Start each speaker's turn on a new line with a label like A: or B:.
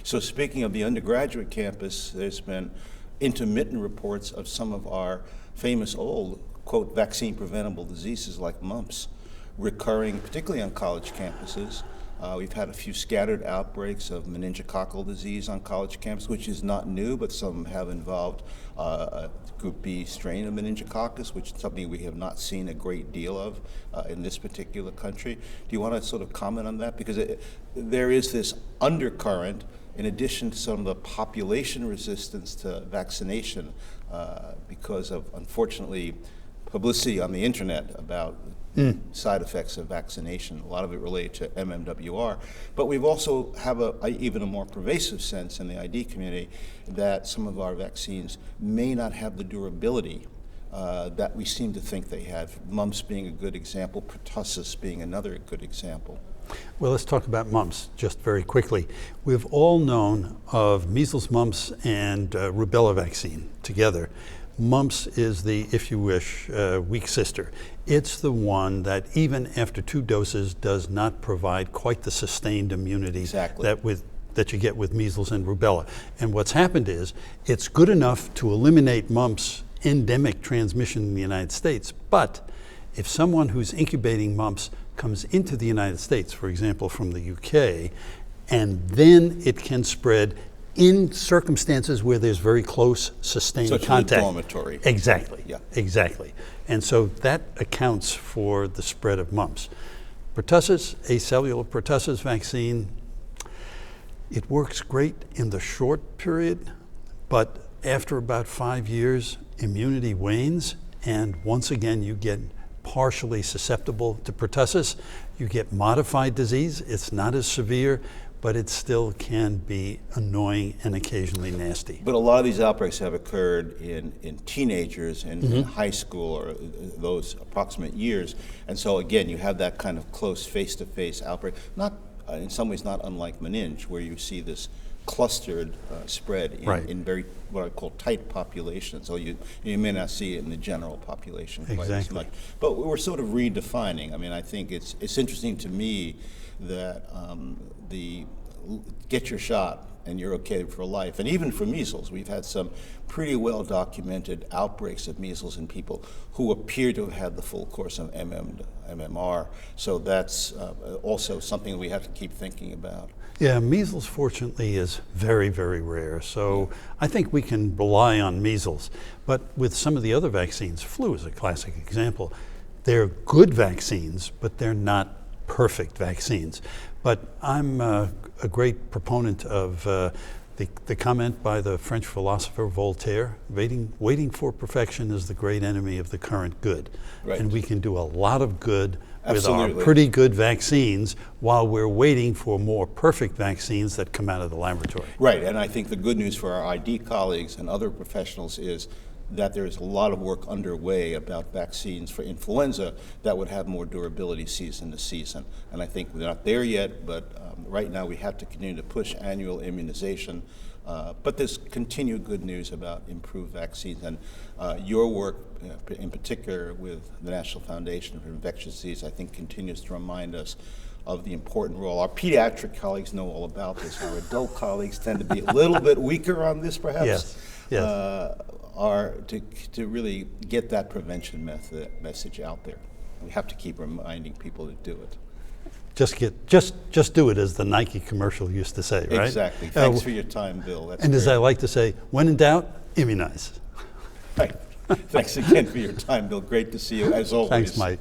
A: So speaking of the undergraduate campus, there's been intermittent reports of some of our famous old, quote, vaccine-preventable diseases like mumps recurring, particularly on college campuses. We've had a few scattered outbreaks of meningococcal disease on college campuses, which is not new, but some have involved a group B strain of meningococcus, which is something we have not seen a great deal of in this particular country. Do you want to sort of comment on that? Because there is this undercurrent, in addition to some of the population resistance to vaccination because of, unfortunately, publicity on the internet about side effects of vaccination, a lot of it related to MMWR. But we've also have even a more pervasive sense in the ID community that some of our vaccines may not have the durability that we seem to think they have. Mumps being a good example, pertussis being another good example.
B: Well, let's talk about mumps just very quickly. We've all known of measles, mumps, and rubella vaccine together. Mumps is the, if you wish, weak sister. It's the one that even after 2 doses does not provide quite the sustained immunity that you get with measles and rubella. And what's happened is it's good enough to eliminate mumps endemic transmission in the United States, but if someone who's incubating mumps comes into the United States, for example, from the UK, and then it can spread in circumstances where there's very close sustained contact.
A: Such as dormitory.
B: Exactly.
A: Yeah.
B: Exactly. And so that accounts for the spread of mumps. Pertussis, acellular pertussis vaccine, it works great in the short period, but after about 5 years, immunity wanes, and once again you get partially susceptible to pertussis. You get modified disease. It's not as severe, but it still can be annoying and occasionally nasty.
A: But a lot of these outbreaks have occurred in teenagers and in high school or those approximate years. And so again, you have that kind of close face-to-face outbreak. Not, in some ways not unlike meninge, where you see this clustered spread in very, what I call tight populations. So you may not see it in the general population quite as much. But we're sort of redefining. I mean, I think it's interesting to me that the get your shot and you're okay for life. And even for measles, we've had some pretty well documented outbreaks of measles in people who appear to have had the full course of MMR. So that's also something we have to keep thinking about.
B: Yeah, measles fortunately is very, very rare. So I think we can rely on measles. But with some of the other vaccines, flu is a classic example. They're good vaccines, but they're not perfect vaccines. But I'm a great proponent of the comment by the French philosopher Voltaire, waiting for perfection is the great enemy of the current good. Right. And we can do a lot of good with our pretty good vaccines while we're waiting for more perfect vaccines that come out of the laboratory.
A: Right, and I think the good news for our ID colleagues and other professionals is that there's a lot of work underway about vaccines for influenza that would have more durability season to season. And I think we're not there yet, but right now we have to continue to push annual immunization. But there's continued good news about improved vaccines. And your work, in particular with the National Foundation for Infectious Disease, I think continues to remind us of the important role. Our pediatric colleagues know all about this. Our adult colleagues tend to be a little bit weaker on this, perhaps.
B: Yes.
A: Are to really get that prevention message out there. We have to keep reminding people to do it.
B: Just do it, as the Nike commercial used to say, right?
A: Exactly. Thanks for your time, Bill. That's
B: and
A: great.
B: As I like to say, when in doubt, immunize.
A: Right. Thanks again for your time, Bill. Great to see you as always.
B: Thanks, Mike.